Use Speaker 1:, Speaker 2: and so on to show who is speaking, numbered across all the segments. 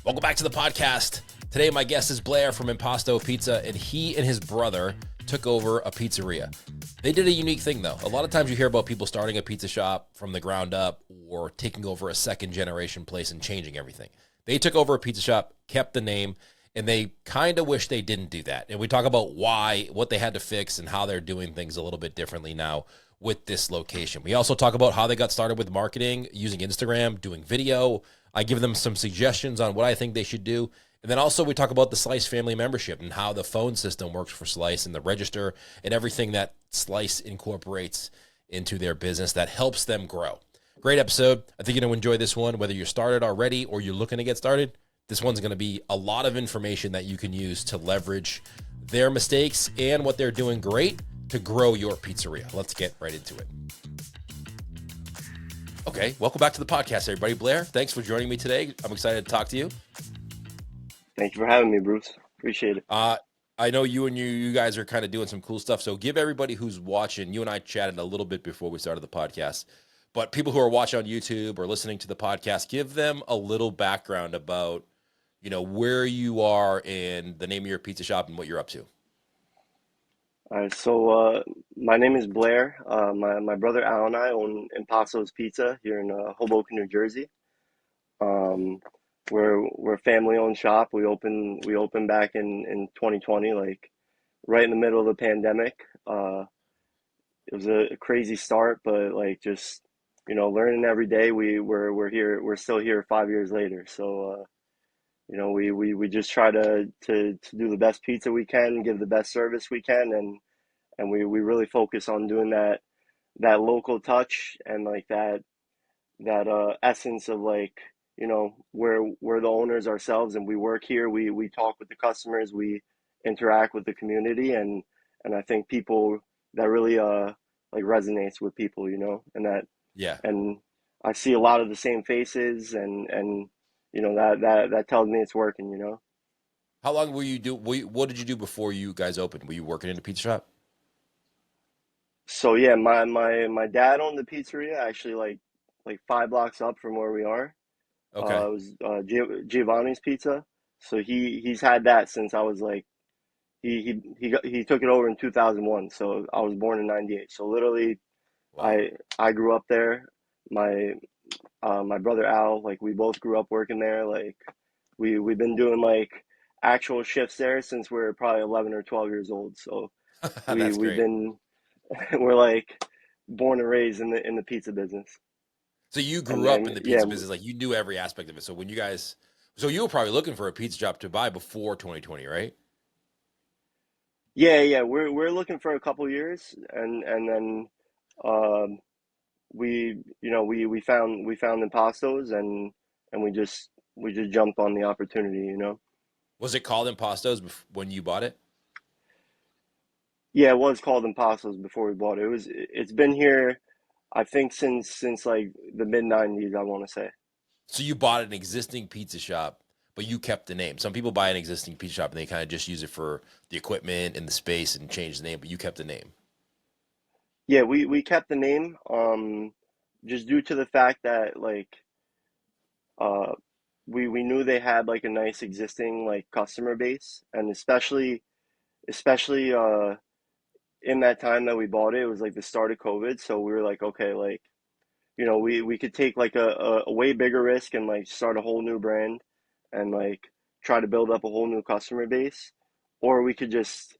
Speaker 1: Welcome back to the podcast. Today, my guest is Bler from Imposto Pizza, and he and his brother took over a pizzeria. They did a unique thing, though. A lot of times you hear about people starting a pizza shop from the ground up or taking over a second-generation place and changing everything. They took over a pizza shop, kept the name, and they kind of wish they didn't do that. And we talk about why, what they had to fix, and how they're doing things a little bit differently now with this location. We also talk about how they got started with marketing, using Instagram, doing video. I give them some suggestions on what I think they should do. And then also we talk about the Slice family membership and how the phone system works for Slice and the register and everything that Slice incorporates into their business that helps them grow. Great episode. I think you're going to enjoy this one, whether you're started already or you're looking to get started. This one's going to be a lot of information that you can use to leverage their mistakes and what they're doing great to grow your pizzeria. Let's get right into it. Okay, welcome back to the podcast, everybody. Bler, thanks for joining me today. I'm excited to talk to you.
Speaker 2: Thank you for having me, Bruce. Appreciate it.
Speaker 1: I know you guys are kind of doing some cool stuff. So give everybody who's watching, you and I chatted a little bit before we started the podcast, but people who are watching on YouTube or listening to the podcast, give them a little background about, where you are and the name of your pizza shop and what you're up to.
Speaker 2: All right, so my name is Blair. My brother Al and I own Imposto's Pizza here in Hoboken, New Jersey. Um, we're a family-owned shop. We opened back in 2020, like right in the middle of the pandemic. It was a crazy start, but like just learning every day. We're here. We're still here 5 years later. So we just try to do the best pizza we can, give the best service we can, and we really focus on doing that local touch and like that essence of like we're the owners ourselves and we work here. We talk with the customers, we interact with the community, and I think people that really like resonates with people,
Speaker 1: Yeah.
Speaker 2: and I see a lot of the same faces, and that tells me it's working.
Speaker 1: How long what did you do before you guys opened? Were you working in a pizza shop?
Speaker 2: So yeah, my dad owned the pizzeria actually like 5 blocks up from where we are.
Speaker 1: Okay.
Speaker 2: It was Giovanni's Pizza. So he's had that since I was like he took it over in 2001. So I was born in 98. So literally
Speaker 1: Wow.
Speaker 2: I grew up there. My my brother Al, like we both grew up working there. Like we've been doing like actual shifts there since we are probably 11 or 12 years old. So
Speaker 1: That's
Speaker 2: we've
Speaker 1: great.
Speaker 2: been we're like born and raised in the pizza business.
Speaker 1: So you
Speaker 2: And
Speaker 1: grew up in
Speaker 2: then
Speaker 1: the
Speaker 2: yeah,
Speaker 1: pizza business, like you knew every aspect of it. So you were probably looking for a pizza shop to buy before 2020, right?
Speaker 2: yeah, we're looking for a couple years, and then um we found Impastos, and we just jumped on the opportunity.
Speaker 1: Was it called Impastos when you bought it?
Speaker 2: Yeah, it was called Impastos before we bought it. It's been here I think since like the mid 90s, I want to say.
Speaker 1: So you bought an existing pizza shop, but you kept the name. Some people buy an existing pizza shop and they kind of just use it for the equipment and the space and change the name, but you kept the name.
Speaker 2: Yeah, we kept the name just due to the fact that like uh we knew they had like a nice existing like customer base, and especially in that time that we bought it, it was like the start of COVID, so we were like, okay, like we could take like a way bigger risk and like start a whole new brand and like try to build up a whole new customer base, or we could just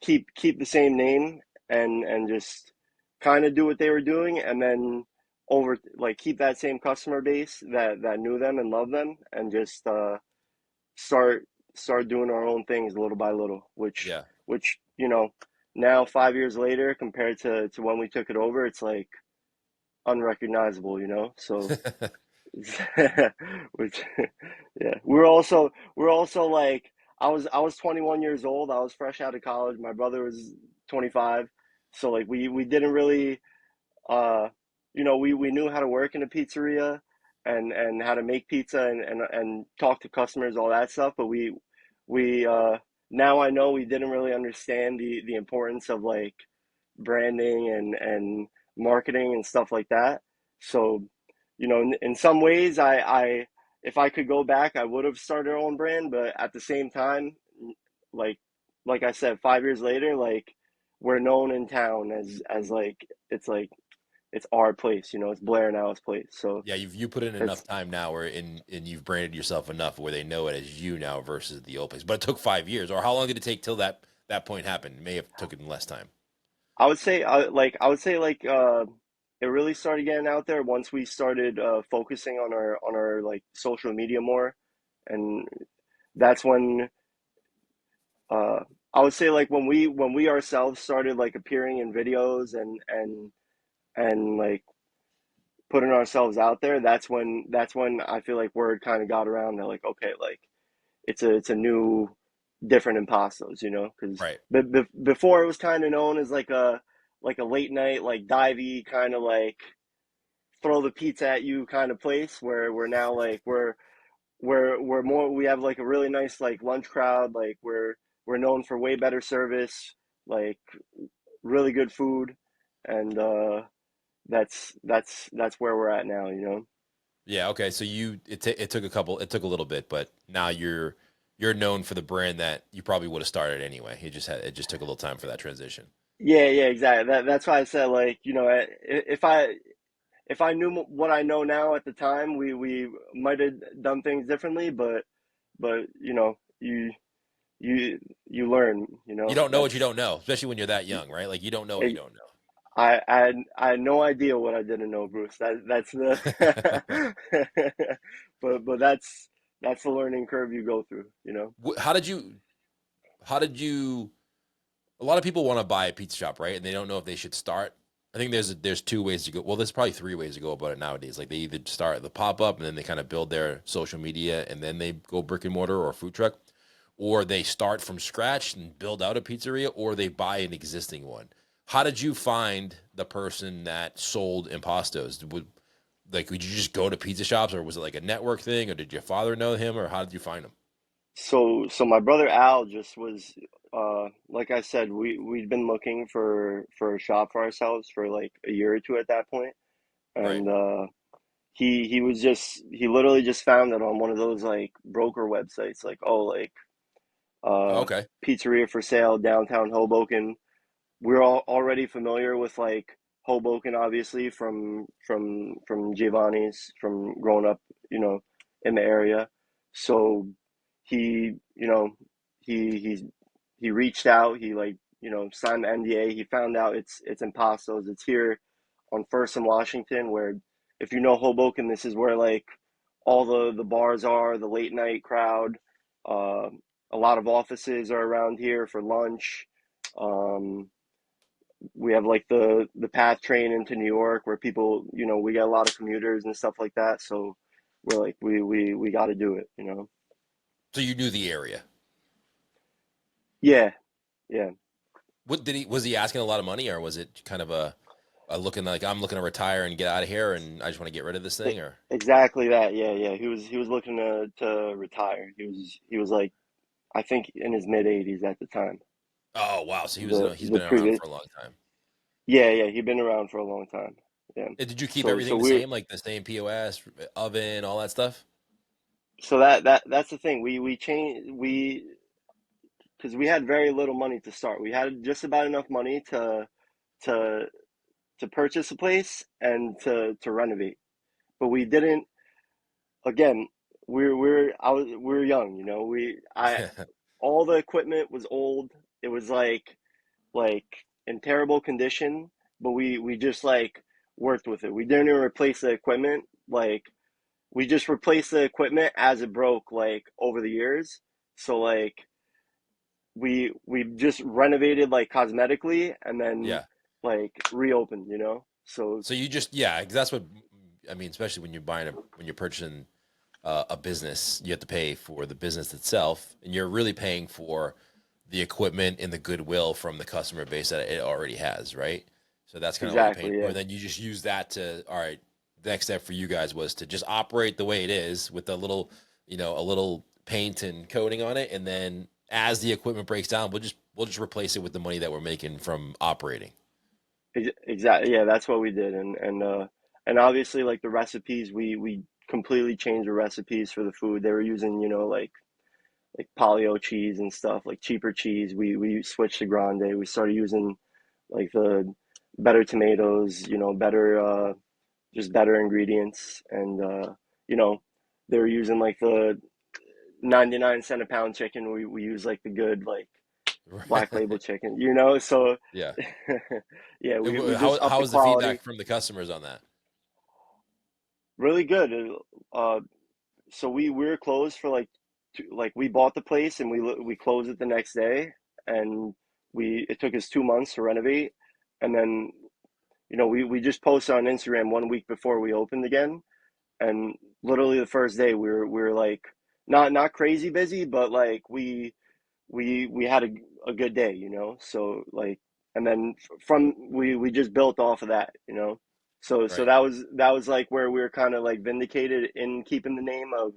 Speaker 2: keep the same name and just kind of do what they were doing, and then over like keep that same customer base that knew them and loved them, and just start start doing our own things little by little,
Speaker 1: Yeah.
Speaker 2: which now 5 years later compared to when we took it over, it's like unrecognizable. So which yeah, we're also like I was 21 years old. I was fresh out of college. My brother was 25. So like we didn't really uh we knew how to work in a pizzeria and how to make pizza and talk to customers, all that stuff, but we now I know we didn't really understand the importance of like branding and marketing and stuff like that. So in some ways, I if I could go back, I would have started our own brand. But at the same time, like like I said, 5 years later, like we're known in town as like it's our place. You know, it's Blair Now's place. So
Speaker 1: Yeah, you put in enough
Speaker 2: it's
Speaker 1: time now where and you've branded yourself enough where they know it as you now versus the old place. But it took 5 years, or how long did it take till that point happened? It may have took it less time.
Speaker 2: I would say I would say like it really started getting out there once we started focusing on our like social media more, and that's when uh I would say like when we ourselves started like appearing in videos and like putting ourselves out there, that's when I feel like word kind of got around. They're like, okay, like it's a new different Impastos, you know, because
Speaker 1: Right.
Speaker 2: before it was kind of known as like a late night like divey kind of like throw the pizza at you kind of place where we're now like we're more we have like a really nice like lunch crowd, like we're known for way better service, like really good food, and that's where we're at now, you know.
Speaker 1: Yeah. Okay. So it took it took a little bit, but now you're known for the brand that you probably would have started anyway. It just took a little time for that transition.
Speaker 2: Yeah, yeah, exactly. That's why I said like, you know, if I knew what I know now at the time, we might have done things differently, but you know, you you learn, you
Speaker 1: You
Speaker 2: know.
Speaker 1: don't know what you
Speaker 2: That's
Speaker 1: don't know, especially when you're that young, right? Like you don't know what you don't
Speaker 2: I had no idea what I didn't know, Bruce. That's the
Speaker 1: know.
Speaker 2: but that's the learning curve you go through, you know.
Speaker 1: How did how did you a lot of people want to buy a pizza shop, right? And they don't know if they should start. I think there's two ways to go. Well, there's probably three ways to go about it nowadays. Like they either start the pop up and then they kind of build their social media and then they go brick and mortar or food truck, or they start from scratch and build out a pizzeria, or they buy an existing one. How did you find the person that sold Impastos? Would you just go to pizza shops, or was it like a network thing, or did your father know him, or how did you find him?
Speaker 2: So my brother Al just was like I said, we'd been looking for a shop for ourselves for like a year or two at that point,
Speaker 1: Right.
Speaker 2: and he was just he literally just found it on one of those like broker websites, like oh like
Speaker 1: Oh,
Speaker 2: uh
Speaker 1: okay.
Speaker 2: pizzeria for sale downtown Hoboken. We're all already familiar with like Hoboken, obviously from Giovanni's, from growing up, you know, in the area. So he, you know, he he reached out. He like, you know, signed the NDA. He found out it's in Pastos. It's here on First and Washington, where if you know Hoboken, this is where like all the bars are, the late night crowd. Uh, a lot of offices are around here for lunch. Um, we have like the PATH train into New York where people, you know, we get a lot of commuters and stuff like that. So we're like, we got to do it, you know?
Speaker 1: So you knew the area.
Speaker 2: Yeah, yeah.
Speaker 1: What did he was he asking a lot of money, or was it kind of a looking like I'm looking to retire and get out of here and I just want to get rid of this
Speaker 2: E-
Speaker 1: thing, or
Speaker 2: Exactly that. Yeah, yeah. He was looking to retire. He was like, I think in his mid 80s at the time.
Speaker 1: oh wow, so he's
Speaker 2: The
Speaker 1: been around
Speaker 2: previous,
Speaker 1: for a long time.
Speaker 2: yeah, yeah. He'd been around for a long time. Yeah.
Speaker 1: And did you keep
Speaker 2: So
Speaker 1: everything the same, like the same POS, oven, all that stuff?
Speaker 2: that's the thing. We changed because we had very little money to start. We had just about enough money to purchase a place and to renovate. But we didn't. Again, we were young, you know. We I all the equipment was old. It was like in terrible condition. But we just like worked with it. We didn't even replace the equipment. Like we just replaced the equipment as it broke like over the years. So like we just renovated like cosmetically and then
Speaker 1: Yeah.
Speaker 2: like reopened, you know. So
Speaker 1: So you just yeah, 'cause that's what I mean. Especially when you're buying when you're purchasing a business, you have to pay for the business itself, and you're really paying for the equipment and the goodwill from the customer base that it already has, right? So that's kind of what you're paying
Speaker 2: exactly,
Speaker 1: for.
Speaker 2: yeah.
Speaker 1: And then you just use that to, all right, the next step for you guys was to just operate the way it is with a little, a little paint and coating on it. And then as the equipment breaks down, we'll just replace it with the money that we're making from operating.
Speaker 2: Exactly. Yeah, that's what we did, and obviously like the recipes, we completely changed the recipes for the food. They were using, like paleo cheese and stuff, like cheaper cheese. We switched to grande. We started using like the better tomatoes, better just better ingredients, and you know they were using like the 99 cent a pound chicken. We use like the good like black label chicken, so
Speaker 1: Yeah.
Speaker 2: yeah, we
Speaker 1: How
Speaker 2: just upped the
Speaker 1: was the
Speaker 2: quality.
Speaker 1: feedback from the customers on that?
Speaker 2: Really good. Uh, so we were closed for like like we bought the place and we closed it the next day, and we it took us 2 months to renovate, and then we just posted on Instagram 1 week before we opened again, and literally the first day we were like not crazy busy, but like we had a good day, so like, and then from we just built off of that, so
Speaker 1: Right.
Speaker 2: that was like where we were kind of like vindicated in keeping the name of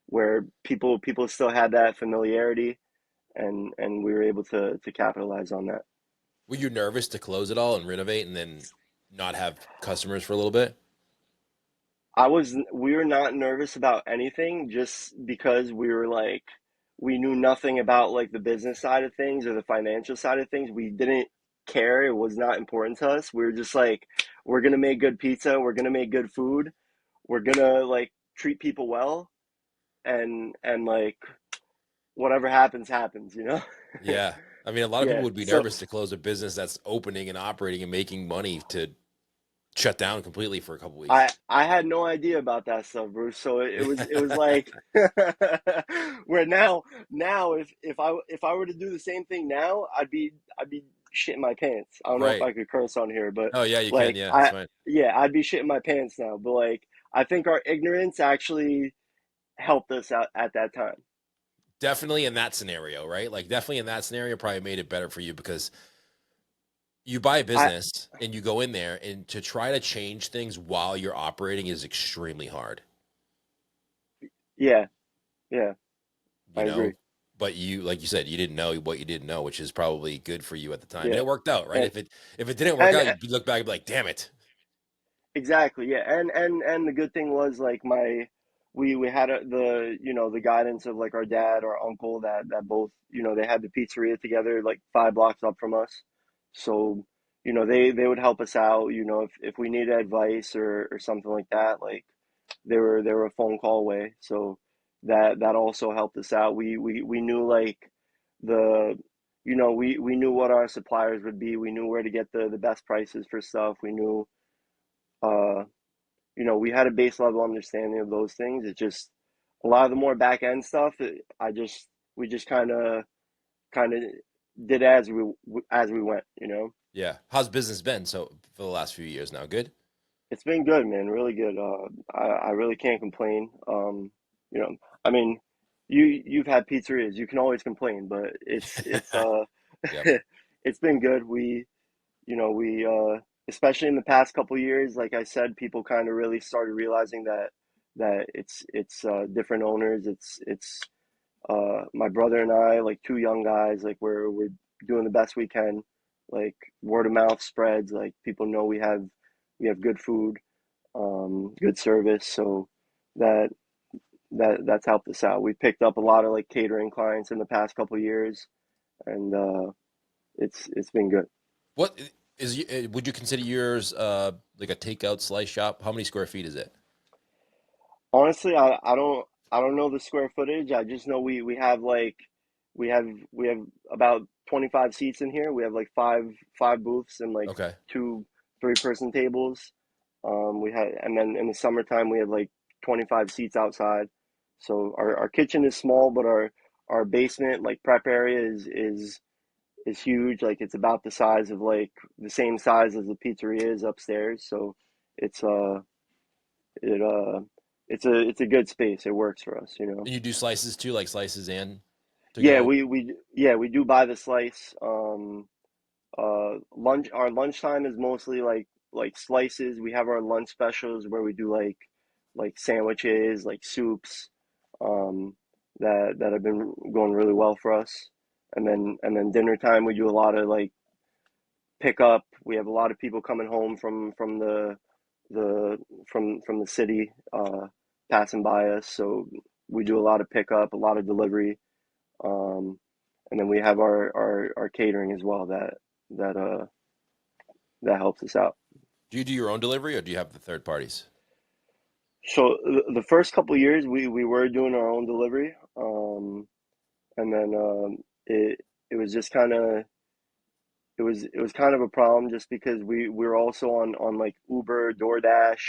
Speaker 2: where people still had that familiarity, and we were able to capitalize on that.
Speaker 1: Were you nervous to close it all and renovate and then not have customers for a little bit?
Speaker 2: We were not nervous about anything, just because we knew nothing about like the business side of things or the financial side of things. We didn't care. It was not important to us. We were just like, we're gonna make good pizza, we're gonna make good food, we're gonna like treat people well, and like whatever happens, happens,
Speaker 1: Yeah. I mean, a lot of people
Speaker 2: Yeah.
Speaker 1: would be
Speaker 2: So
Speaker 1: nervous to close a business that's opening and operating and making money to shut down completely for a couple weeks.
Speaker 2: I had no idea about that stuff, Bruce. So it was like where now if I were to do the same thing now, I'd be shitting my pants. I don't know if
Speaker 1: Right.
Speaker 2: I could curse on here, but
Speaker 1: Oh yeah, you can.
Speaker 2: like
Speaker 1: Yeah, that's fine.
Speaker 2: I'd be shitting my pants now. But like I think our ignorance actually helped us out at that time.
Speaker 1: Definitely in that scenario, right? Like definitely in that scenario probably made it better for you because you buy a
Speaker 2: I
Speaker 1: business and you go in there and to try to change things while you're operating is extremely hard,
Speaker 2: Yeah, yeah, I
Speaker 1: you
Speaker 2: agree.
Speaker 1: know? But you like you said, you didn't know what you didn't know, which is probably good for you at the time. And
Speaker 2: Yeah.
Speaker 1: it worked out, right?
Speaker 2: And
Speaker 1: If it didn't work
Speaker 2: and
Speaker 1: out, you'd look back and be like, damn it.
Speaker 2: Exactly, yeah, and the good thing was like we had the guidance of like our dad, our uncle, that both, they had the pizzeria together like 5 blocks up from us, so they would help us out, if we needed advice or something like that, like they were a phone call away, so that also helped us out. We knew like the we knew what our suppliers would be. We knew where to get the best prices for stuff. We knew. Uh, we had a base level understanding of those things. It's just a lot of the more back end stuff. We just kind of did as we went.
Speaker 1: Yeah. How's business been so for the last few years now? Good?
Speaker 2: It's been good, man. Really good. I really can't complain. I mean, you've had pizzerias. You can always complain, but
Speaker 1: Yep.
Speaker 2: it's been good. We especially in the past couple years, like I said, people kind of really started realizing that it's different owners. It's my brother and I, like two young guys, like we're doing the best we can. Like word of mouth spreads. Like people know we have good food, good service. So that that's helped us out. We picked up a lot of like catering clients in the past couple years, and it's been good.
Speaker 1: What would you consider yours like a takeout slice shop? How many square feet is it?
Speaker 2: Honestly, I don't know the square footage. I just know we have like we have about 25 seats in here. We have like five booths and like
Speaker 1: Okay.
Speaker 2: two 3-person tables. We had, and then in the summertime we have like 25 seats outside. So our kitchen is small, but our basement like prep area is huge. Like it's about the size of like the same size as the pizzeria is upstairs. So it's it it's a good space. It works for us,
Speaker 1: And you do slices too, like slices and to
Speaker 2: Yeah,
Speaker 1: go.
Speaker 2: we do buy the slice. Our lunchtime is mostly like slices. We have our lunch specials where we do like sandwiches, like soups, um, that have been going really well for us. And then dinner time we do a lot of like pickup. We have a lot of people coming home from the from the city passing by us. So we do a lot of pickup, a lot of delivery, um, and then we have our catering as well that uh that helps us out.
Speaker 1: Do you do your own delivery or do you have the third parties?
Speaker 2: So the first couple years we were doing our own delivery, and then it was just kind of it was kind of a problem just because we were also on like Uber, DoorDash,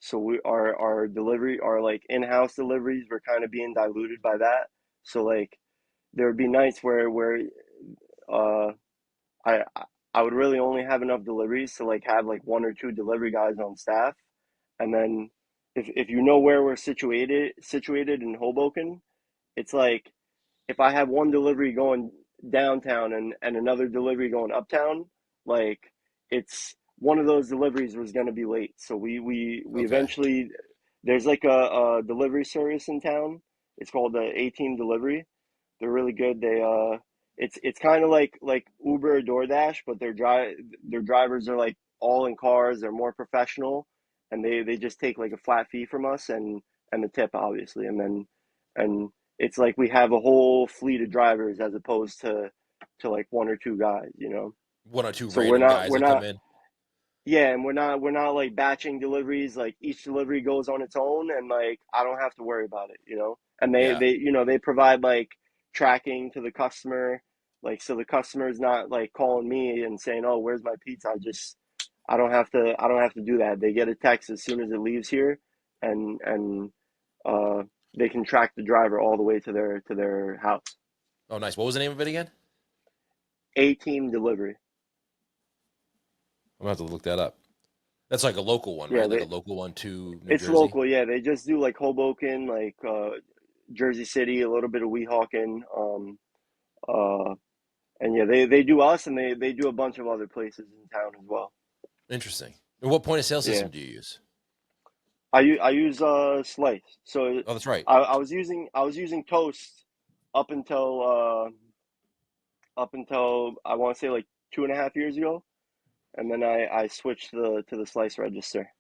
Speaker 2: so our delivery our like in-house deliveries were kind of being diluted by that. So like there would be nights where uh I I would really only have enough deliveries to like have like one or two delivery guys on staff, and then if you know where we're situated in Hoboken, it's like if I have one delivery going downtown and another delivery going uptown, like it's one of those deliveries was going to be late. So we
Speaker 1: Okay.
Speaker 2: eventually there's like a delivery service in town. It's called the A-Team Delivery. They're really good. It's kind of like Uber or DoorDash, but their drivers are like all in cars. They're more professional, and they just take like a flat fee from us and the tip obviously, and it's like we have a whole fleet of drivers as opposed to like one or two guys, you know.
Speaker 1: One or two
Speaker 2: So we're
Speaker 1: random
Speaker 2: not
Speaker 1: guys
Speaker 2: we're
Speaker 1: that come
Speaker 2: not
Speaker 1: in.
Speaker 2: yeah, and we're not like batching deliveries. Like each delivery goes on its own, and like I don't have to worry about it, you know. And they
Speaker 1: Yeah.
Speaker 2: they you know they provide like tracking to the customer, like so the customer's not like calling me and saying, "Oh, where's my pizza?" I don't have to do that. They get a text as soon as it leaves here, and uh they can track the driver all the way to their house.
Speaker 1: Oh, nice. What was the name of it again?
Speaker 2: A-Team Delivery.
Speaker 1: I'm gonna have to look that up. That's like a local one,
Speaker 2: Yeah,
Speaker 1: right? Like a local one to New
Speaker 2: it's
Speaker 1: Jersey.
Speaker 2: local. Yeah, they just do like Hoboken, like Jersey City, a little bit of Weehawken, uh, and yeah, they do us, and they do a bunch of other places in town as well.
Speaker 1: Interesting. And what point of sale
Speaker 2: Yeah,
Speaker 1: system do you use?
Speaker 2: I use Slice. So
Speaker 1: Oh, that's right.
Speaker 2: I was using Toast up until I want to say like 2.5 years ago, and then I switched to the Slice register.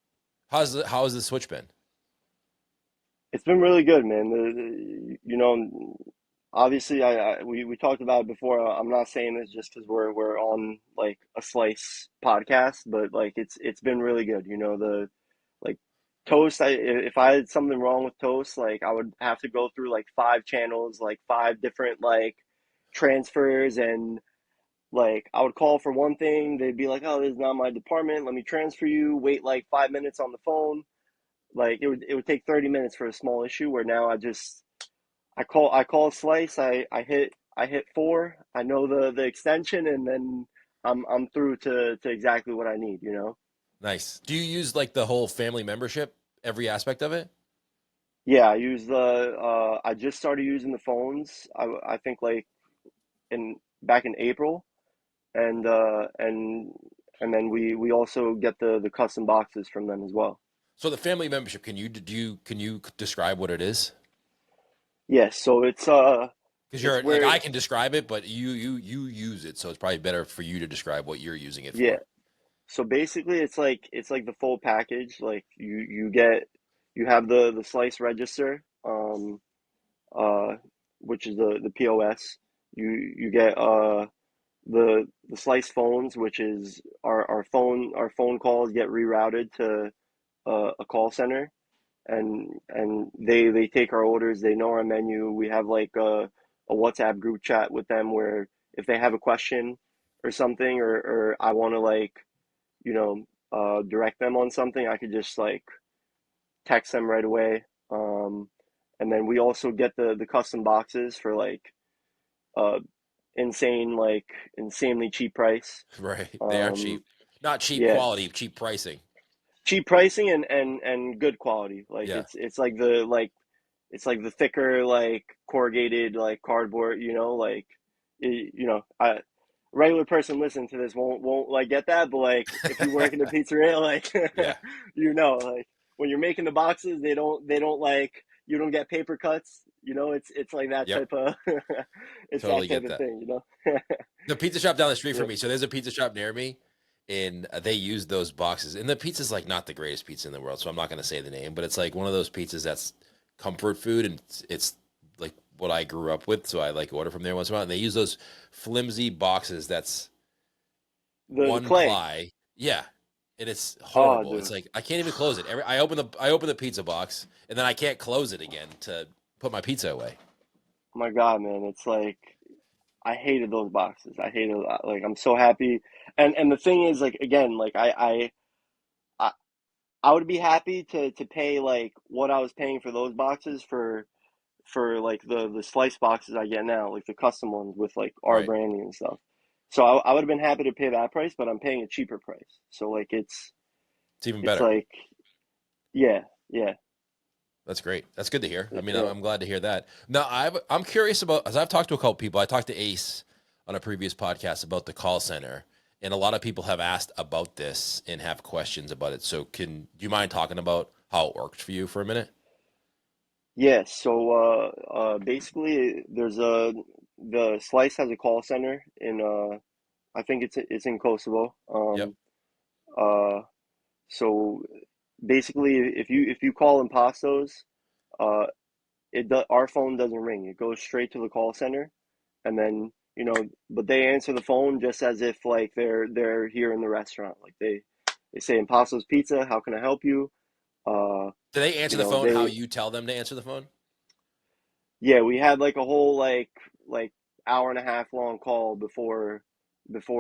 Speaker 1: How has the switch been?
Speaker 2: It's been really good, man. Obviously, we talked about it before. I'm not saying this just because we're on like a Slice podcast, but like it's been really good. The like Toast. If I had something wrong with Toast, like I would have to go through like five channels, like five different like transfers, and like I would call for one thing, they'd be like, "Oh, this is not my department. Let me transfer you." Wait like 5 minutes on the phone. Like it would take 30 minutes for a small issue where now I call Slice, I hit four, I know the extension, and then I'm through to exactly what I need.
Speaker 1: Nice. Do you use like the whole family membership, every aspect of it?
Speaker 2: Yeah, I just started using the phones. I think like in back in April, and then we also get the custom boxes from them as well.
Speaker 1: So the family membership, can you describe what it is?
Speaker 2: Yes, so it's
Speaker 1: Because
Speaker 2: it's
Speaker 1: you're like
Speaker 2: where
Speaker 1: I can describe it, but you use it, so it's probably better for you to describe what you're using it
Speaker 2: yeah.
Speaker 1: for.
Speaker 2: So basically, it's like the full package. Like you have the Slice register, uh, which is the POS. You get the Slice phones, which is our phone calls get rerouted to a call center, and they take our orders. They know our menu. We have like a WhatsApp group chat with them where if they have a question or something, or I want to like direct them on something, I could just like text them right away. And then we also get the custom boxes for like uh insanely cheap price.
Speaker 1: Right. They are
Speaker 2: Um,
Speaker 1: cheap. Not cheap
Speaker 2: yeah,
Speaker 1: quality, cheap pricing.
Speaker 2: cheap pricing and good quality. Like
Speaker 1: Yeah.
Speaker 2: it's like the thicker like corrugated like cardboard. Like a regular person listening to this won't like get that, but like if you work in a pizzeria, like
Speaker 1: Yeah.
Speaker 2: like when you're making the boxes, they don't like you don't get paper cuts. It's like that
Speaker 1: Yep.
Speaker 2: type of it's that
Speaker 1: Totally
Speaker 2: type
Speaker 1: get
Speaker 2: of
Speaker 1: that.
Speaker 2: thing.
Speaker 1: The pizza shop down the street
Speaker 2: Yeah.
Speaker 1: from me. So there's a pizza shop near me, and they use those boxes. And the pizza's like not the greatest pizza in the world, so I'm not going to say the name, but it's like one of those pizzas that's comfort food, and it's like what I grew up with, so I like order from there once in a while. And they use those flimsy boxes that's
Speaker 2: The
Speaker 1: one
Speaker 2: clay.
Speaker 1: ply, yeah, and it's
Speaker 2: Oh,
Speaker 1: horrible. It's
Speaker 2: dude.
Speaker 1: like I can't even close it. I open the pizza box, and then I can't close it again to put my pizza away.
Speaker 2: Oh my God, man. It's like I hated those boxes. I hated like I'm so happy. And the thing is like again, like I I would be happy to pay like what I was paying for those boxes for like the slice boxes I get now, like the custom ones with like our
Speaker 1: Right,
Speaker 2: branding and stuff. So I would have been happy to pay that price, but I'm paying a cheaper price. So like
Speaker 1: it's even
Speaker 2: it's
Speaker 1: better.
Speaker 2: like yeah, yeah,
Speaker 1: That's great. That's good to hear. I mean,
Speaker 2: yeah.
Speaker 1: I'm glad to hear that. Now, I'm curious about, as I've talked to a couple people. I talked to Ace on a previous podcast about the call center, and a lot of people have asked about this and have questions about it. So, do you mind talking about how it worked for you for a minute?
Speaker 2: Yeah, so basically there's a the Slice has a call center in I think it's in Kosovo.
Speaker 1: Yep.
Speaker 2: Uh so basically if you call Impastos, uh our phone doesn't ring. It goes straight to the call center, and then but they answer the phone just as if like they're here in the restaurant. Like they say Impastos Pizza, how can I help you? Uh
Speaker 1: Do they answer the phone how
Speaker 2: they
Speaker 1: you tell them to answer the phone?
Speaker 2: Yeah, we had like a whole like hour and a half long call before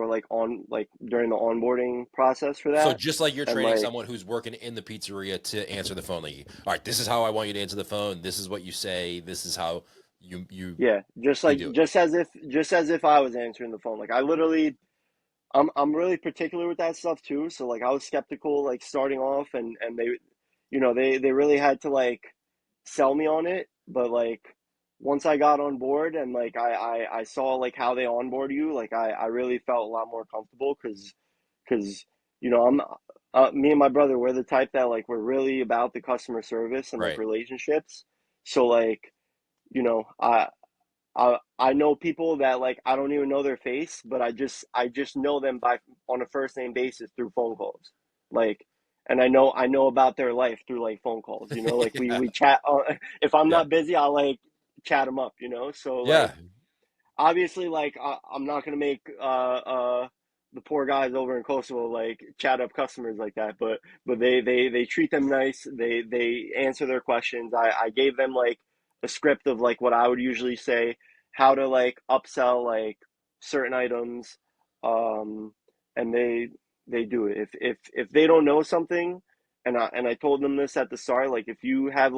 Speaker 2: like on like during the onboarding process for
Speaker 1: So
Speaker 2: that.
Speaker 1: just like you're
Speaker 2: And
Speaker 1: training
Speaker 2: like
Speaker 1: someone who's working in the pizzeria to answer the phone, like, all right, this is how I want you to answer the phone. This is what you say. This is how
Speaker 2: yeah,
Speaker 1: you do it.
Speaker 2: just as if I was answering the phone. Like I literally I'm really particular with that stuff too. So like I was skeptical like starting off, and they they really had to like sell me on it. But like once I got on board and like I saw like how they onboard you, like I really felt a lot more comfortable because I'm me and my brother, we're the type that like we're really about the customer service and like
Speaker 1: Right.
Speaker 2: relationships. So like you know I I know people that like I don't even know their face, but I just know them by on a first name basis through phone calls. Like, and I know about their life through like phone calls. Like
Speaker 1: Yeah.
Speaker 2: we chat. If I'm
Speaker 1: Yeah.
Speaker 2: not busy, I'll like chat them up. So like
Speaker 1: Yeah.
Speaker 2: obviously like I'm not gonna make the poor guys over in Kosovo like chat up customers like that, but they treat them nice. They answer their questions. I gave them like a script of like what I would usually say, how to like upsell like certain items, um, and they do it. If they don't know something, and I told them this at the start, like if you have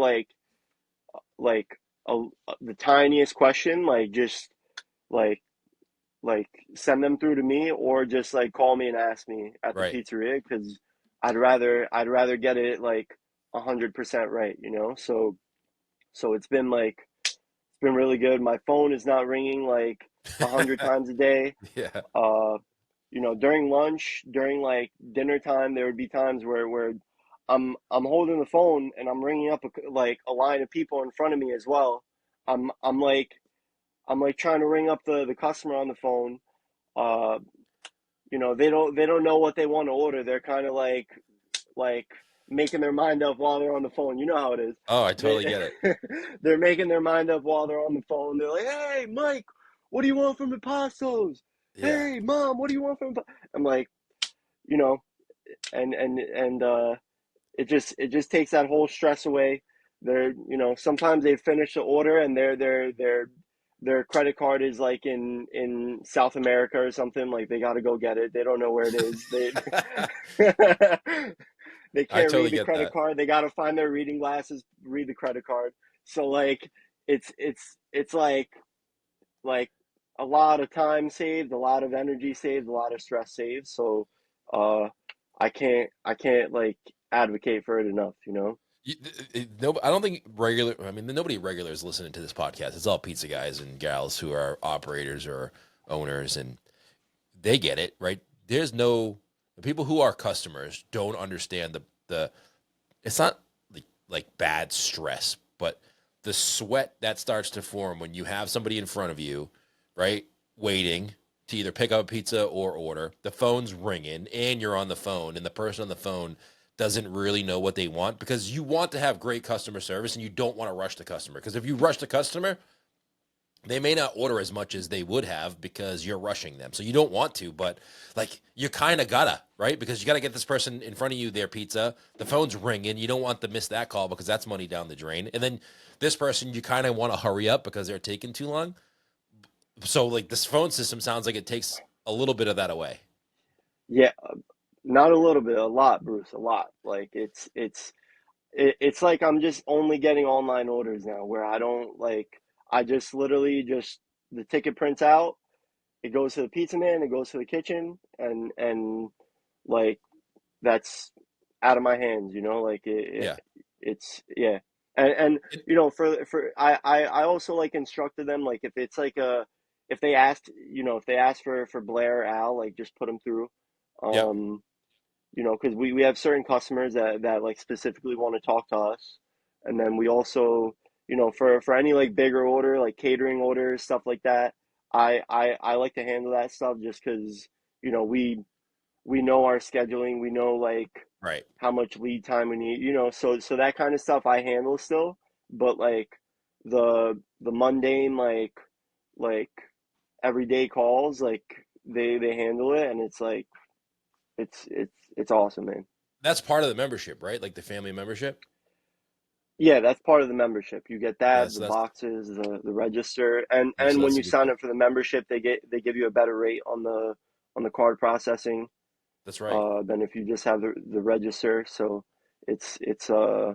Speaker 2: like a the tiniest question, like just like like send them through to me or just like call me and ask me at the
Speaker 1: Right.
Speaker 2: pizzeria because I'd rather get it like 100% right. So it's been really good. My phone is not ringing like 100 times a day.
Speaker 1: Yeah.
Speaker 2: uh During lunch, during like dinner time, there would be times where I'm holding the phone and I'm ringing up like a line of people in front of me as well. I'm like I'm like trying to ring up the customer on the phone. uh they don't know what they want to order. They're kind of like making their mind up while they're on the phone. You know how it is.
Speaker 1: Oh, I totally
Speaker 2: They
Speaker 1: get it.
Speaker 2: they're making their mind up while they're on the phone. They're like, "Hey, Mike, what do you want from Impastos?
Speaker 1: Yeah.
Speaker 2: Hey, Mom, what do you want from?" I'm like, you know, and it just takes that whole stress away. They're sometimes they finish the order and their credit card is like in South America or something. Like they got to go get it. They don't know where it is. They they
Speaker 1: I
Speaker 2: can't
Speaker 1: totally
Speaker 2: read the
Speaker 1: get
Speaker 2: credit
Speaker 1: that.
Speaker 2: card. They got to find their reading glasses, read the credit card. So like it's like a lot of time saved, a lot of energy saved, a lot of stress saved. So uh I can't like advocate for it enough.
Speaker 1: No, I don't think regular. I mean, nobody regular is listening to this podcast. It's all pizza guys and gals who are operators or owners, and they get it, right? There's no the people who are customers don't understand the. It's not like bad stress, but the sweat that starts to form when you have somebody in front of you, right, waiting. to either pick up a pizza or order. The phone's ringing and you're on the phone, and the person on the phone doesn't really know what they want, because you want to have great customer service and you don't want to rush the customer. Because if you rush the customer, they may not order as much as they would have because you're rushing them. So you don't want to, but like you kind of gotta, right? Because you got to get this person in front of you their pizza. The phone's ringing. You don't want to miss that call because that's money down the drain. And then this person, you kind of want to hurry up because they're taking too long. So like this phone system sounds like it takes a little bit of that away.
Speaker 2: Yeah, not a little bit, a lot, Bruce, a lot. Like it's like I'm just only getting online orders now, where I don't like, I just literally just, the ticket prints out, it goes to the pizza man, it goes to the kitchen, and like that's out of my hands, like
Speaker 1: Yeah.
Speaker 2: it's yeah. And
Speaker 1: It,
Speaker 2: for I also like instructed them, like if it's like a, if they asked, if they asked for Blair or Al, like just put them through.
Speaker 1: yep.
Speaker 2: Um, because we have certain customers that like specifically want to talk to us, and then we also, for any like bigger order, like catering orders, stuff like that, I like to handle that stuff just because, we know our scheduling, we know like
Speaker 1: Right.
Speaker 2: how much lead time we need, so that kind of stuff I handle still. But like the mundane, like everyday calls, like they handle it, and it's like it's awesome, man.
Speaker 1: That's part of the membership, right? Like the family membership.
Speaker 2: Yeah, that's part of the membership. You get
Speaker 1: Yeah,
Speaker 2: that, the boxes, the register, and when
Speaker 1: that's a
Speaker 2: you
Speaker 1: good
Speaker 2: sign
Speaker 1: deal.
Speaker 2: up for the membership, they give you a better rate on the card processing,
Speaker 1: That's right.
Speaker 2: than if you just have the register. So it's it's uh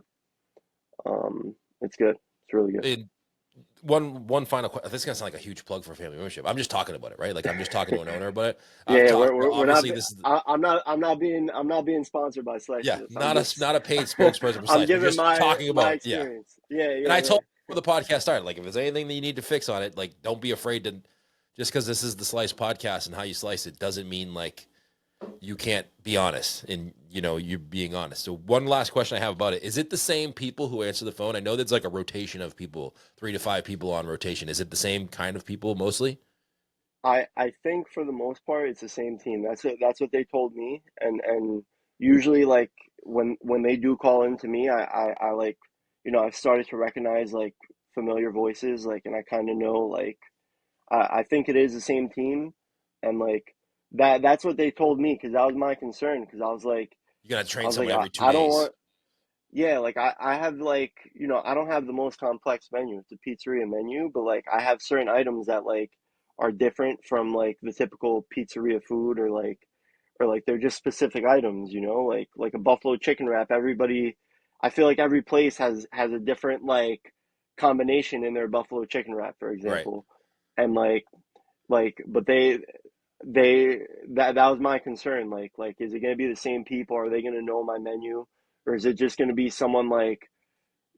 Speaker 2: it's good. It's really good.
Speaker 1: And one final question. This is gonna sound like a huge plug for family membership. I'm just talking about it, right? Like I'm just talking to an owner about it.
Speaker 2: Yeah,
Speaker 1: I've
Speaker 2: yeah,
Speaker 1: talked.
Speaker 2: we're not.
Speaker 1: Obviously, this is
Speaker 2: I'm not being sponsored by Slice for
Speaker 1: yeah,
Speaker 2: this. I'm
Speaker 1: not a
Speaker 2: just
Speaker 1: not a paid spokesperson for
Speaker 2: I'm
Speaker 1: Slice. We're
Speaker 2: giving
Speaker 1: just talking
Speaker 2: my
Speaker 1: about yeah.
Speaker 2: experience. Yeah,
Speaker 1: And
Speaker 2: yeah,
Speaker 1: I
Speaker 2: yeah.
Speaker 1: told before the podcast started, like if there's anything that you need to fix on it, like don't be afraid to. Just because this is the Slice podcast and how you slice it doesn't mean like you can't be honest, and you're being honest. So one last question I have about it: is it the same people who answer the phone? I know there's like a rotation of people, 3 to 5 people on rotation. Is it the same kind of people mostly?
Speaker 2: I think for the most part it's the same team. That's what they told me, and usually like when they do call in to me, I like, I've started to recognize like familiar voices, like, and I kind of know, like, I think it is the same team, and like that's what they told me, because that was my concern, because
Speaker 1: You gotta
Speaker 2: I
Speaker 1: train
Speaker 2: was like
Speaker 1: someone every two
Speaker 2: I don't
Speaker 1: days.
Speaker 2: want. Yeah, like I have like, I don't have the most complex menu. It's a pizzeria menu, but like I have certain items that like are different from like the typical pizzeria food, or like they're just specific items, like a buffalo chicken wrap. I feel like every place has a different like combination in their buffalo chicken wrap, for
Speaker 1: Right.
Speaker 2: example. And but they that was my concern. Like is it going to be the same people? Are they going to know my menu? Or is it just going to be someone like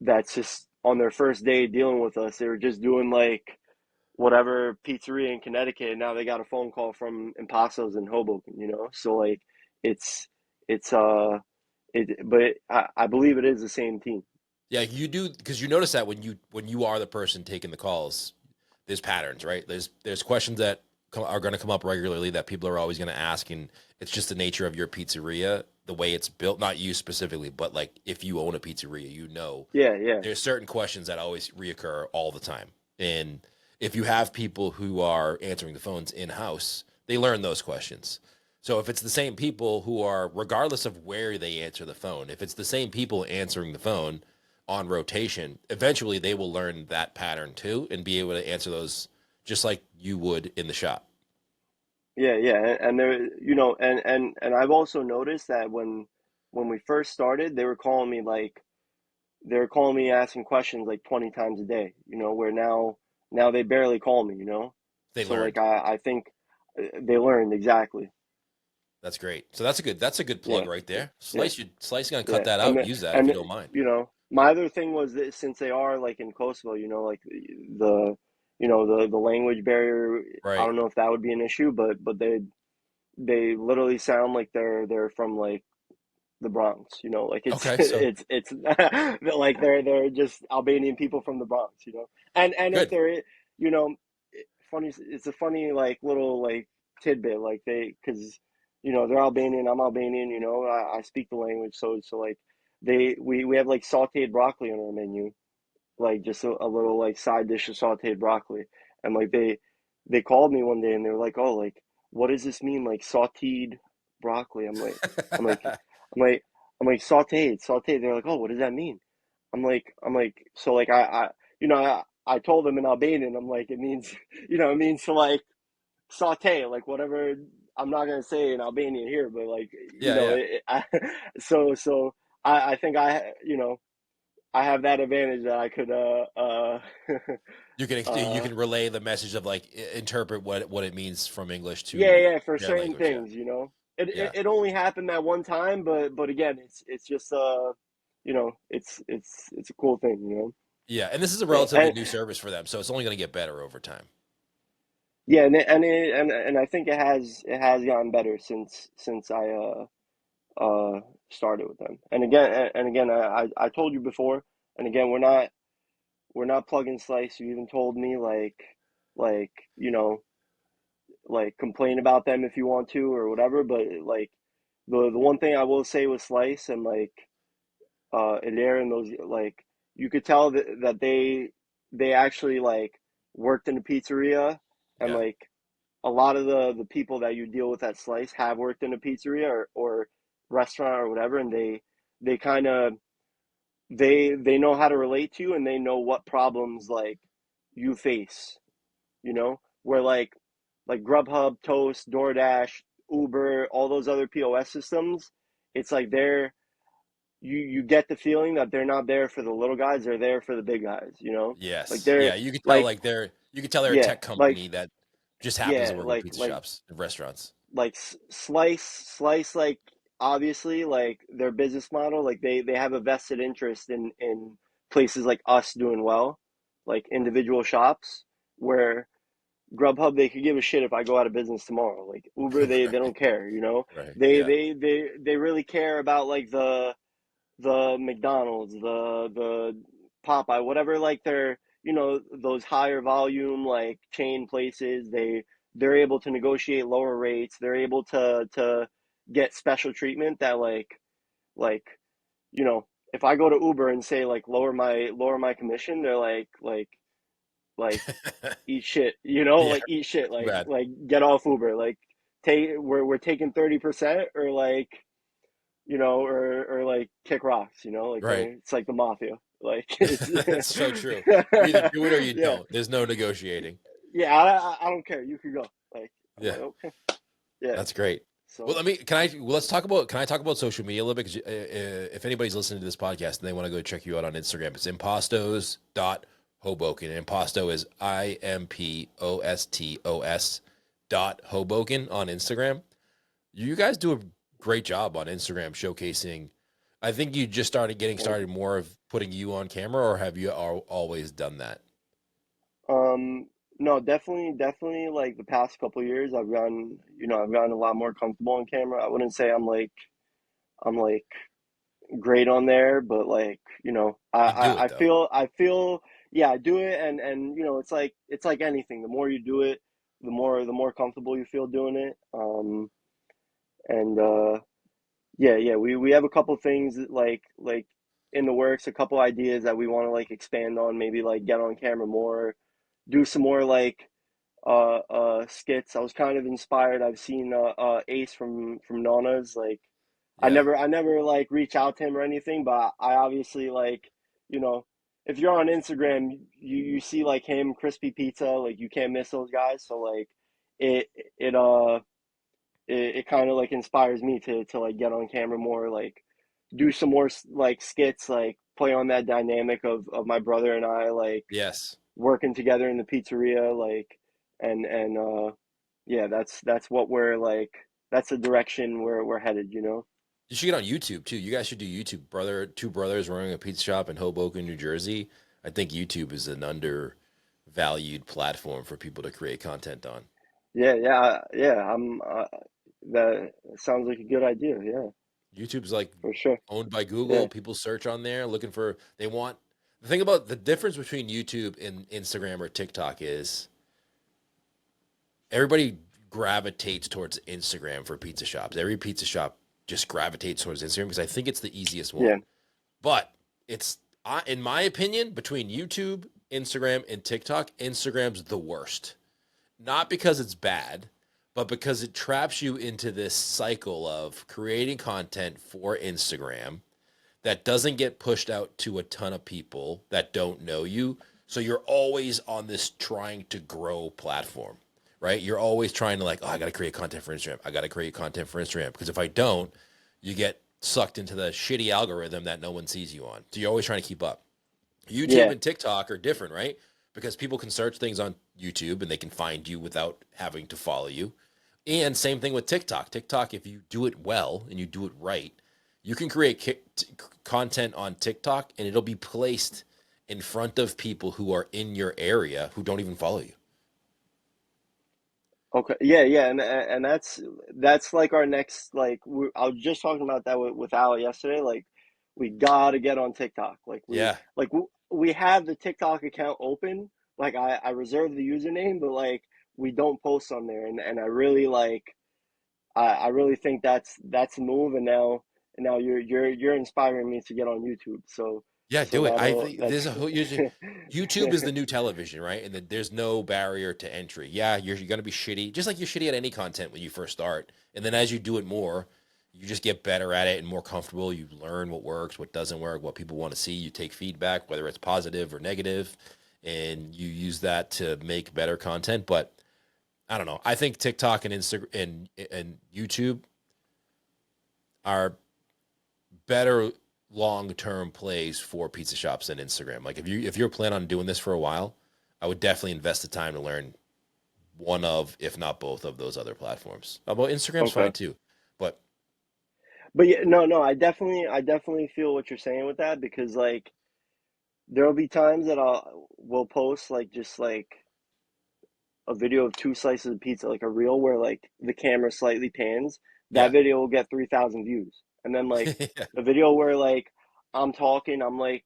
Speaker 2: that's just on their first day dealing with us? They were just doing like whatever pizzeria in Connecticut, and now they got a phone call from Imposto's in Hoboken, So like it's it's but I believe it is the same team.
Speaker 1: Yeah, you do, because you notice that when you are the person taking the calls, there's patterns, right? There's questions that are going to come up regularly that people are always going to ask, and it's just the nature of your pizzeria, the way it's built. Not you specifically, but like if you own a pizzeria,
Speaker 2: Yeah, yeah,
Speaker 1: there's certain questions that always reoccur all the time. And if you have people who are answering the phones in house, they learn those questions. So if it's the same people who are, regardless of where they answer the phone, if it's the same people answering the phone on rotation, eventually they will learn that pattern too and be able to answer those just like you would in the shop.
Speaker 2: yeah, yeah. And there, and I've also noticed that when we first started, they were calling me asking questions like 20 times a day, where now they barely call me.
Speaker 1: They
Speaker 2: So like
Speaker 1: learned.
Speaker 2: I think they learned exactly.
Speaker 1: That's great. So that's a good plug
Speaker 2: Yeah,
Speaker 1: right there.
Speaker 2: yeah,
Speaker 1: Slice gonna cut
Speaker 2: yeah.
Speaker 1: that
Speaker 2: And
Speaker 1: out and
Speaker 2: the,
Speaker 1: use that if
Speaker 2: and
Speaker 1: you don't mind.
Speaker 2: my other thing was that since they are like in Kosovo, like the language barrier, I
Speaker 1: Right.
Speaker 2: don't know if that would be an issue, but they literally sound like they're from like the Bronx, like it's
Speaker 1: Okay. So
Speaker 2: it's like they're just Albanian people from the Bronx. And if
Speaker 1: good.
Speaker 2: they're, you know funny, it's a funny like little like tidbit, like because they're Albanian, I'm Albanian, I speak the language, so like we have like sautéed broccoli on our menu, like just a little like side dish of sautéed broccoli, and like they called me one day and they were like, oh, like what does this mean, like sautéed broccoli? I'm like I'm like sautéed. They're like, oh, what does that mean? I'm like, so like I told them in Albanian, I'm like, it means it means to like saute, like whatever. I'm not gonna say in Albanian here, but like
Speaker 1: Yeah, yeah.
Speaker 2: so I think I have that advantage that I could
Speaker 1: You
Speaker 2: uh
Speaker 1: can relay the message of like interpret what it means from English to
Speaker 2: yeah, for
Speaker 1: their
Speaker 2: certain
Speaker 1: language. Yeah,
Speaker 2: things, it, it
Speaker 1: yeah,
Speaker 2: it only happened that one time, but again, it's just it's a cool thing,
Speaker 1: yeah. And this is a
Speaker 2: yeah.
Speaker 1: relatively new service for them, so it's only going to get better over time.
Speaker 2: Yeah, and I think it has gotten better since I uh started with them. And again, I told you before, and again, we're not plug and slice. You even told me like you know like complain about them if you want to or whatever. But like the one thing I will say with Slice and like Hilaire and those, like you could tell that they actually like worked in a pizzeria, and
Speaker 1: Yeah,
Speaker 2: like a lot of the people that you deal with at Slice have worked in a pizzeria or restaurant or whatever, and they kind of they know how to relate to you, and they know what problems like you face, where like Grubhub, Toast, DoorDash, Uber, all those other POS systems, it's like you get the feeling that they're not there for the little guys, they're there for the big guys, like
Speaker 1: yes,
Speaker 2: they're
Speaker 1: yeah.
Speaker 2: like
Speaker 1: You could tell they're a
Speaker 2: yeah,
Speaker 1: tech
Speaker 2: like
Speaker 1: company that just happens to
Speaker 2: yeah,
Speaker 1: work with pizza shops and restaurants.
Speaker 2: like Slice, like obviously like their business model, like they have a vested interest in places like us doing well, like individual shops, where Grubhub, they could give a shit if I go out of business tomorrow. Like Uber, they
Speaker 1: Right,
Speaker 2: don't care,
Speaker 1: right.
Speaker 2: they
Speaker 1: Yeah,
Speaker 2: they they really care about like the McDonald's, the Popeye, whatever, like they're, those higher volume like chain places, they're able to negotiate lower rates. They're able to get special treatment that like if I go to Uber and say like lower my commission, they're like eat shit,
Speaker 1: yeah.
Speaker 2: like eat shit,
Speaker 1: Too
Speaker 2: like
Speaker 1: bad.
Speaker 2: get off Uber, like we're taking 30%, or like or like kick rocks, like
Speaker 1: Right.
Speaker 2: it's like the mafia. Like it's
Speaker 1: It's so true. You either do it or you
Speaker 2: yeah,
Speaker 1: don't. There's no negotiating.
Speaker 2: yeah. I don't care. You could go. Like I'm
Speaker 1: Yeah,
Speaker 2: like, okay, yeah.
Speaker 1: that's great. Well,
Speaker 2: So
Speaker 1: let me. Can I? Well, let's talk about. Can I talk about social media a little bit? Because if anybody's listening to this podcast and they want to go check you out on Instagram, it's impostos.hoboken. Imposto is IMPOSTOS.Hoboken on Instagram. You guys do a great job on Instagram showcasing. I think you just started getting
Speaker 2: thank
Speaker 1: started
Speaker 2: you.
Speaker 1: more of putting you on camera, or have you always done that?
Speaker 2: Um, no, definitely. Like the past couple years, I've gotten a lot more comfortable on camera. I wouldn't say I'm like great on there, but like I
Speaker 1: You do
Speaker 2: I,
Speaker 1: it
Speaker 2: I
Speaker 1: though.
Speaker 2: feel I feel yeah, I do it, and it's like anything. The more you do it, the more comfortable you feel doing it. And yeah, we have a couple things that, like in the works, a couple ideas that we want to like expand on, maybe like get on camera more, do some more like skits. I was kind of inspired. I've seen Ace from Nana's, like I
Speaker 1: Yeah.
Speaker 2: never I never like reach out to him or anything, but I obviously like, you know, if you're on Instagram, you see like him, Crispy Pizza, like you can't miss those guys. So like it it uh it kind of like inspires me to like get on camera more, like do some more like skits, like play on that dynamic of my brother and I, like
Speaker 1: Yes.
Speaker 2: working together in the pizzeria, like and yeah, that's what we're like. That's the direction we're headed.
Speaker 1: You should get on YouTube too. You guys should do YouTube. Two brothers running a pizza shop in Hoboken, New Jersey. I think YouTube is an undervalued platform for people to create content on.
Speaker 2: Yeah, yeah, yeah. That sounds like a good idea. Yeah,
Speaker 1: YouTube's like
Speaker 2: for sure.
Speaker 1: owned by Google.
Speaker 2: Yeah,
Speaker 1: People search on there looking for they want the thing about the difference between YouTube and Instagram or TikTok is everybody gravitates towards Instagram for pizza shops. Every pizza shop just gravitates towards Instagram because I think it's the easiest one.
Speaker 2: Yeah.
Speaker 1: But it's, in my opinion, between YouTube, Instagram, and TikTok, Instagram's the worst. Not because it's bad, but because it traps you into this cycle of creating content for Instagram that doesn't get pushed out to a ton of people that don't know you. So you're always on this trying to grow platform, right? You're always trying to like, oh, I got to create content for Instagram. I got to create content for Instagram. Because if I don't, you get sucked into the shitty algorithm that no one sees you on. So you're always trying to keep up. YouTube
Speaker 2: Yeah.
Speaker 1: and TikTok are different, right? Because people can search things on YouTube and they can find you without having to follow you. And same thing with TikTok. TikTok, if you do it well and you do it right, you can create content on TikTok and it'll be placed in front of people who are in your area who don't even follow you.
Speaker 2: Okay. Yeah, yeah, and that's like our next like I was just talking about that with Al yesterday. Like, we gotta get on TikTok.
Speaker 1: Yeah.
Speaker 2: We have the TikTok account open. Like, I reserved the username, but like we don't post on there, and I really like I really think that's the move. And now you're inspiring me to get on YouTube.
Speaker 1: Yeah,
Speaker 2: So
Speaker 1: do it. I
Speaker 2: that'll
Speaker 1: think
Speaker 2: that's
Speaker 1: there's a whole YouTube is the new television, right? And there's no barrier to entry. Yeah, you're going to be shitty, just like you're shitty at any content when you first start. And then as you do it more, you just get better at it and more comfortable. You learn what works, what doesn't work, what people want to see. You take feedback, whether it's positive or negative, and you use that to make better content. But I don't know. I think TikTok and Instagram and YouTube are better long-term plays for pizza shops than Instagram. Like if you're planning on doing this for a while, I would definitely invest the time to learn one of, if not both of those other platforms. Although Instagram's fine
Speaker 2: okay.
Speaker 1: too, but
Speaker 2: But yeah, no, I definitely feel what you're saying with that, because like there'll be times that will post like just like a video of two slices of pizza, like a reel where like the camera slightly pans. That
Speaker 1: yeah.
Speaker 2: video will get 3,000 views. And then like a video where like I'm talking, I'm like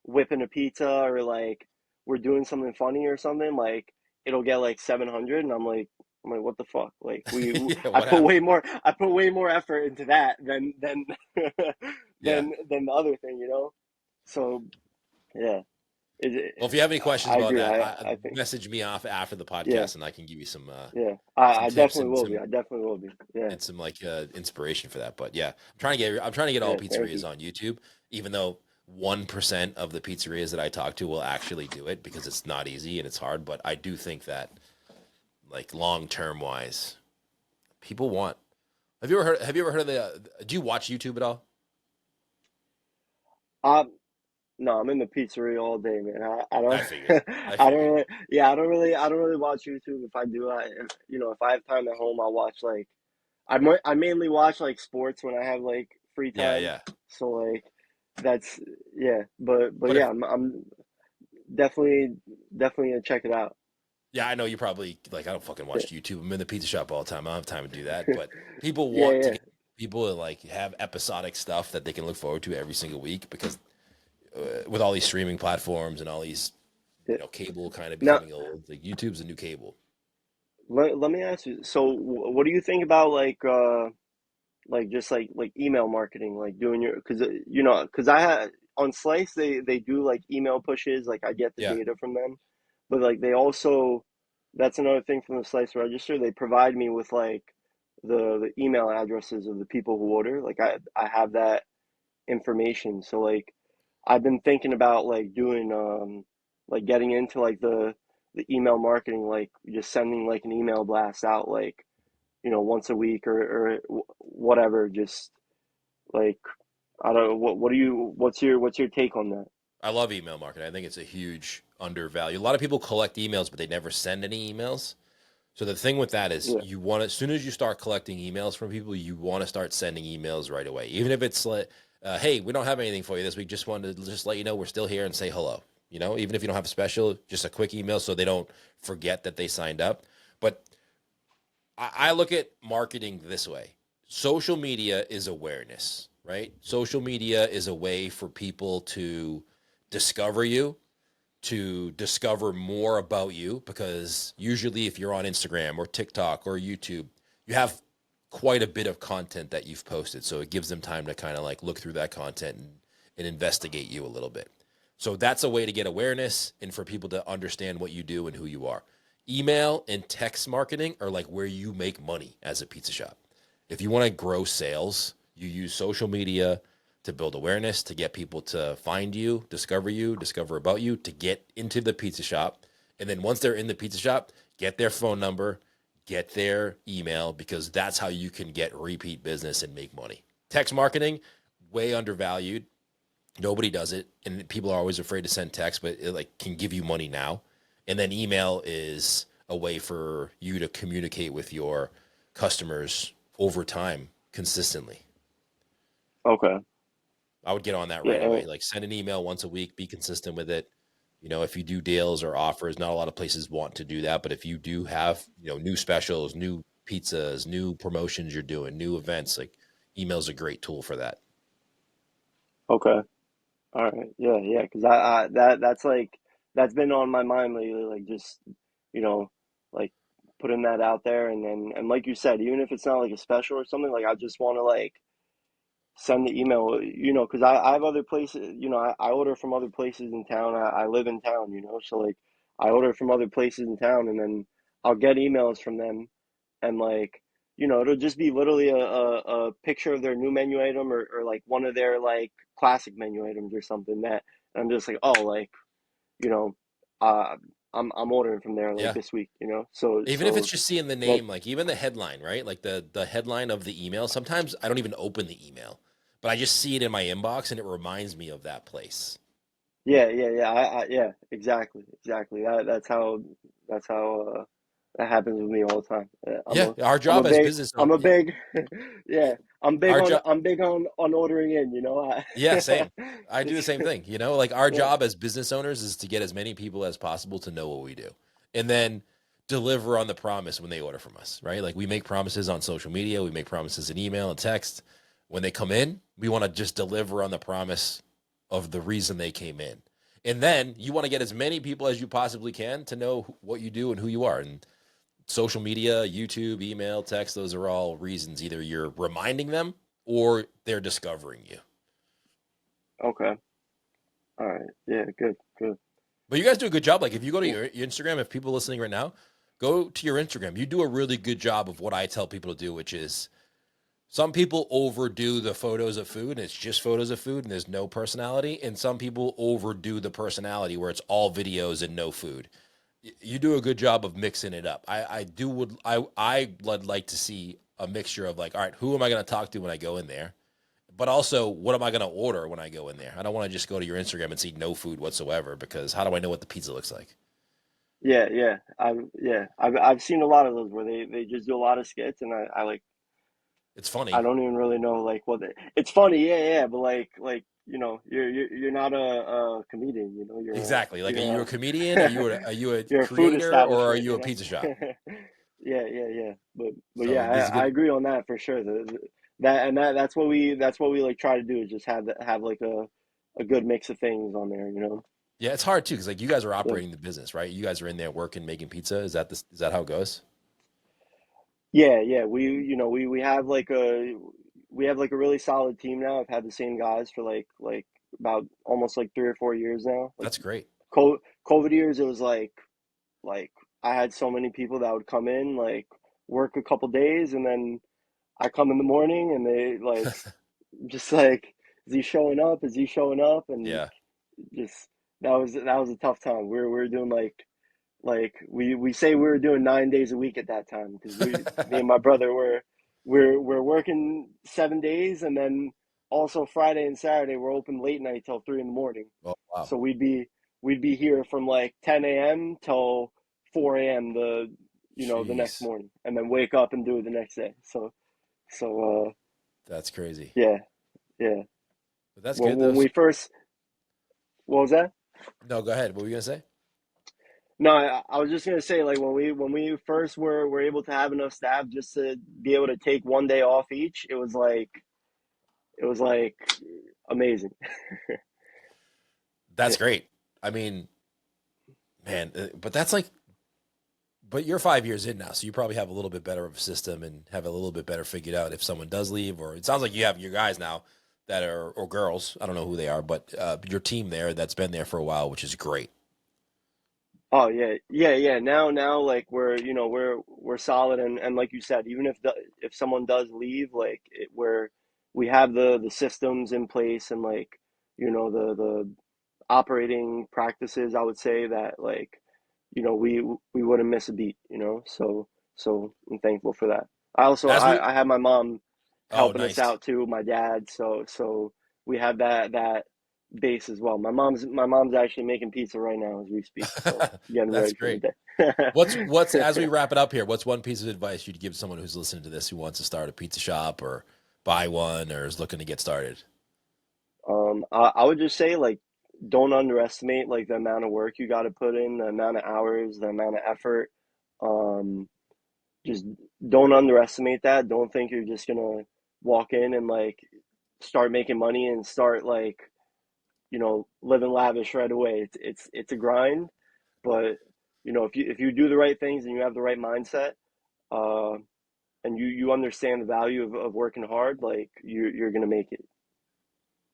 Speaker 2: whipping a pizza, or like we're doing something funny or something, like it'll get like 700, and I'm like, what the fuck? Like
Speaker 1: Yeah,
Speaker 2: I
Speaker 1: what
Speaker 2: put
Speaker 1: happened?
Speaker 2: way more effort into that than
Speaker 1: Yeah.
Speaker 2: than the other thing, you know? So yeah,
Speaker 1: Well, if you have any questions
Speaker 2: I
Speaker 1: about
Speaker 2: agree.
Speaker 1: that,
Speaker 2: I think,
Speaker 1: message me off after the
Speaker 2: yeah.
Speaker 1: podcast and I can give you
Speaker 2: Yeah, I
Speaker 1: tips
Speaker 2: definitely
Speaker 1: and
Speaker 2: will be. I definitely will be. Yeah,
Speaker 1: some like inspiration for that. But yeah, I'm trying to get all
Speaker 2: yeah. Thank
Speaker 1: pizzerias
Speaker 2: you.
Speaker 1: on YouTube, even though 1% of the pizzerias that I talk to will actually do it because it's not easy and it's hard. But I do think that like long term wise, people want. Have you ever heard of the? Do you watch YouTube at all?
Speaker 2: Um, no, I'm in the pizzeria all day, man. I don't,
Speaker 1: I figured. I
Speaker 2: I don't
Speaker 1: figured.
Speaker 2: really, yeah, I don't really watch YouTube. If I do, if I have time at home, I'll watch like, I mainly watch like sports when I have like free
Speaker 1: Yeah,
Speaker 2: time.
Speaker 1: yeah.
Speaker 2: So like, that's yeah. But
Speaker 1: But
Speaker 2: yeah,
Speaker 1: if
Speaker 2: I'm definitely gonna check it out.
Speaker 1: yeah, I know you probably like I don't fucking watch YouTube. I'm in the pizza shop all the time. I don't have time to do that. But people
Speaker 2: Yeah,
Speaker 1: want to
Speaker 2: yeah,
Speaker 1: get people to like have episodic stuff that they can look forward to every single week because with all these streaming platforms and all these
Speaker 2: yeah.
Speaker 1: cable kind of
Speaker 2: Now,
Speaker 1: becoming old, like YouTube's a new cable.
Speaker 2: let me ask you. So, what do you think about like just like email marketing, like doing your, because I had on Slice, they do like email pushes, like I get the
Speaker 1: Yeah,
Speaker 2: data from them, but like they also, that's another thing from the Slice register, they provide me with like the email addresses of the people who order, like I have that information. So like I've been thinking about like doing like getting into like the email marketing, like just sending like an email blast out like once a week, or whatever. Just like, I don't know, what's your take on that?
Speaker 1: I love email marketing. I think it's a huge undervalue. A lot of people collect emails, but they never send any emails. So the thing with that is
Speaker 2: Yeah,
Speaker 1: you want to, as soon as you start collecting emails from people, you want to start sending emails right away. Even if it's like, hey, we don't have anything for you this week. Just wanted to just let you know we're still here and say hello. Even if you don't have a special, just a quick email so they don't forget that they signed up. But I look at marketing this way. Social media is awareness, right? Social media is a way for people to discover you to discover more about you, because usually if you're on Instagram or TikTok or YouTube, you have quite a bit of content that you've posted. So it gives them time to kind of like look through that content and investigate you a little bit. So that's a way to get awareness and for people to understand what you do and who you are. Email and text marketing are like where you make money as a pizza shop. If you want to grow sales, you use social media to build awareness, to get people to find you, discover about you, to get into the pizza shop. And then once they're in the pizza shop, get their phone number, get their email, because that's how you can get repeat business and make money. Text marketing, way undervalued. Nobody does it, and people are always afraid to send text, but it like can give you money now. And then email is a way for you to communicate with your customers over time consistently.
Speaker 2: Okay.
Speaker 1: I would get on that
Speaker 2: Yeah.
Speaker 1: right away. Like send an email once a week, be consistent with it. You know, if you do deals or offers, not a lot of places want to do that, but if you do have, new specials, new pizzas, new promotions you're doing, new events, like email's a great tool for that.
Speaker 2: Okay. All right. Yeah. Yeah. Because that's like that's been on my mind lately. Like just you know like putting that out there, and like you said, even if it's not like a special or something, like I just want to like send the email. Because I have other places. I order from other places in town. I live in town. So like I order from other places in town, and then I'll get emails from them, and like it'll just be literally a picture of their new menu item, or like one of their like classic menu items or something that and I'm just like, oh, like you know uh I'm ordering from there like
Speaker 1: Yeah.
Speaker 2: this week, so
Speaker 1: Even if it's just seeing the
Speaker 2: that
Speaker 1: name, like even the headline, right? Like the headline of the email. Sometimes I don't even open the email, but I just see it in my inbox and it reminds me of that place.
Speaker 2: yeah, yeah, yeah, yeah, exactly, exactly, that's how that happens with me all the time.
Speaker 1: Yeah, our
Speaker 2: I'm a
Speaker 1: job as
Speaker 2: big
Speaker 1: business
Speaker 2: I'm
Speaker 1: owners,
Speaker 2: a
Speaker 1: yeah,
Speaker 2: big yeah,
Speaker 1: our job,
Speaker 2: I'm big on ordering in,
Speaker 1: yeah, same. I do the
Speaker 2: just
Speaker 1: same thing. Like our
Speaker 2: yeah.
Speaker 1: job as business owners is to get as many people as possible to know what we do, and then deliver on the promise when they order from us, right? Like we make promises on social media, we make promises in email and text. When they come in, we want to just deliver on the promise of the reason they came in. And then you want to get as many people as you possibly can to know what you do and who you are. And social media, YouTube, email, text, those are all reasons. Either you're reminding them or they're discovering you.
Speaker 2: Okay. All right. Yeah, good, good.
Speaker 1: But you guys do a good job. Like if you go to
Speaker 2: Yeah.
Speaker 1: your Instagram, if people listening right now, go to your Instagram. You do a really good job of what I tell people to do, which is some people overdo the photos of food and it's just photos of food and there's no personality. And some people overdo the personality where it's all videos and no food. You do a good job of mixing it up. I would like to see a mixture of like, all right, who am I going to talk to when I go in there? But also, what am I going to order when I go in there? I don't want to just go to your Instagram and see no food whatsoever, because how do I know what the pizza looks like?
Speaker 2: Yeah, yeah. I've seen a lot of those where they just do a lot of skits, and I like
Speaker 1: It's
Speaker 2: I
Speaker 1: funny.
Speaker 2: don't even really know like it's funny, yeah, yeah, but like you're not a comedian,
Speaker 1: Exactly. Like, are
Speaker 2: you're
Speaker 1: you a
Speaker 2: a
Speaker 1: comedian? Are you a
Speaker 2: you're a food
Speaker 1: creator, or are
Speaker 2: establishment,
Speaker 1: you a pizza shop?
Speaker 2: Yeah, yeah, yeah. But
Speaker 1: So
Speaker 2: yeah,
Speaker 1: this is
Speaker 2: I
Speaker 1: good.
Speaker 2: agree on that for sure. That's what we like try to do is just have like a good mix of things on there.
Speaker 1: Yeah, it's hard too, because like you guys are
Speaker 2: So
Speaker 1: operating the business, right? You guys are in there working, making pizza. Is that how it goes?
Speaker 2: yeah, yeah. We have like a really solid team now. I've had the same guys for like about almost like 3 or 4 years now. Like
Speaker 1: That's great.
Speaker 2: COVID years, it was like I had so many people that would come in, like work a couple days, and then I come in the morning and they like just like, is he showing up? Is he showing up? And
Speaker 1: Yeah.
Speaker 2: just that was a tough time. We were doing like we say we were doing 9 days a week at that time because me and my brother we're working 7 days, and then also Friday and Saturday we're open late night till 3 in the morning.
Speaker 1: Oh wow.
Speaker 2: So we'd be here from like 10 a.m. till 4 a.m. the next
Speaker 1: Jeez,
Speaker 2: morning, and then wake up and do it the next day. So
Speaker 1: that's crazy.
Speaker 2: yeah, yeah.
Speaker 1: But that's
Speaker 2: When
Speaker 1: good though.
Speaker 2: when we first What was that?
Speaker 1: No, go ahead. What were you gonna say?
Speaker 2: No, I was just gonna say, like, when we first were able to have enough staff just to be able to take one day off each, it was like amazing.
Speaker 1: That's
Speaker 2: Yeah.
Speaker 1: great. I mean, Man, but that's like, but you're 5 years in now, so you probably have a little bit better of a system and have a little bit better figured out if someone does leave, or it sounds like you have your guys now that are, or girls, I don't know who they are, but your team there that's been there for a while, which is great.
Speaker 2: Oh yeah, yeah, yeah. Now, like we're solid, and like you said, even if someone does leave, like we have the systems in place, and like the operating practices. I would say that like we wouldn't miss a beat. So I'm thankful for that. I also
Speaker 1: As we,
Speaker 2: I have my mom
Speaker 1: oh,
Speaker 2: helping us
Speaker 1: nice.
Speaker 2: out too, my dad. So we have that base as well. My mom's actually making pizza right now as we speak. So getting
Speaker 1: That's
Speaker 2: ready for the
Speaker 1: great. What's as we
Speaker 2: day.
Speaker 1: wrap it up here, what's one piece of advice you'd give someone who's listening to this who wants to start a pizza shop or buy one or is looking to get started?
Speaker 2: I would just say like don't underestimate like the amount of work you got to put in, the amount of hours, the amount of effort. Um, just don't underestimate that. Don't think you're just gonna walk in and like start making money and start like living lavish right away. It's a grind, but if you do the right things and you have the right mindset, uh, and you understand the value of working hard, like you're gonna make it.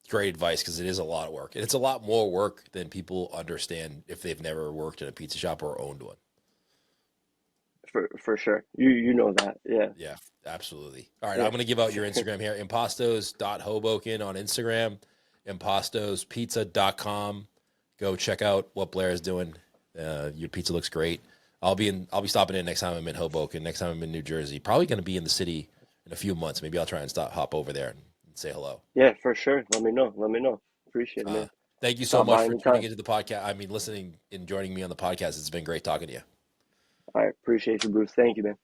Speaker 1: Great advice because it is a lot of work. And it's a lot more work than people understand if they've never worked in a pizza shop or owned one.
Speaker 2: For sure. You know that. Yeah.
Speaker 1: Yeah, absolutely. All right, I'm
Speaker 2: Yeah.
Speaker 1: going to give out your Instagram here. Impostos.hoboken on Instagram, impostospizza.com. Go check out what Blair is doing. Your pizza looks great. I'll be stopping in next time I'm in Hoboken, next time I'm in New Jersey. Probably going to be in the city in a few months. Maybe I'll try and hop over there and say hello.
Speaker 2: Yeah, for sure. Let me know. Let me know. Appreciate it,
Speaker 1: Uh,
Speaker 2: man.
Speaker 1: Thank you so
Speaker 2: Stop
Speaker 1: much
Speaker 2: by
Speaker 1: for tuning
Speaker 2: anytime.
Speaker 1: into the podcast. I mean, listening and joining me on the podcast. It's been great talking to you.
Speaker 2: All right. Appreciate you, Bruce. Thank you, man.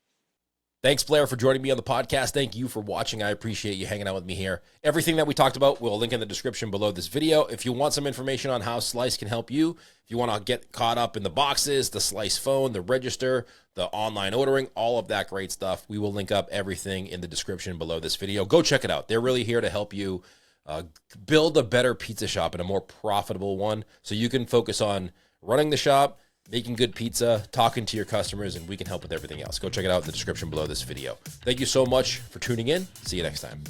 Speaker 1: Thanks, Blair, for joining me on the podcast. Thank you for watching. I appreciate you hanging out with me here. Everything that we talked about, we'll link in the description below this video. If you want some information on how Slice can help you, if you want to get caught up in the boxes, the Slice phone, the register, the online ordering, all of that great stuff, we will link up everything in the description below this video. Go check it out. They're really here to help you build a better pizza shop and a more profitable one so you can focus on running the shop, making good pizza, talking to your customers, and we can help with everything else. Go check it out in the description below this video. Thank you so much for tuning in. See you next time.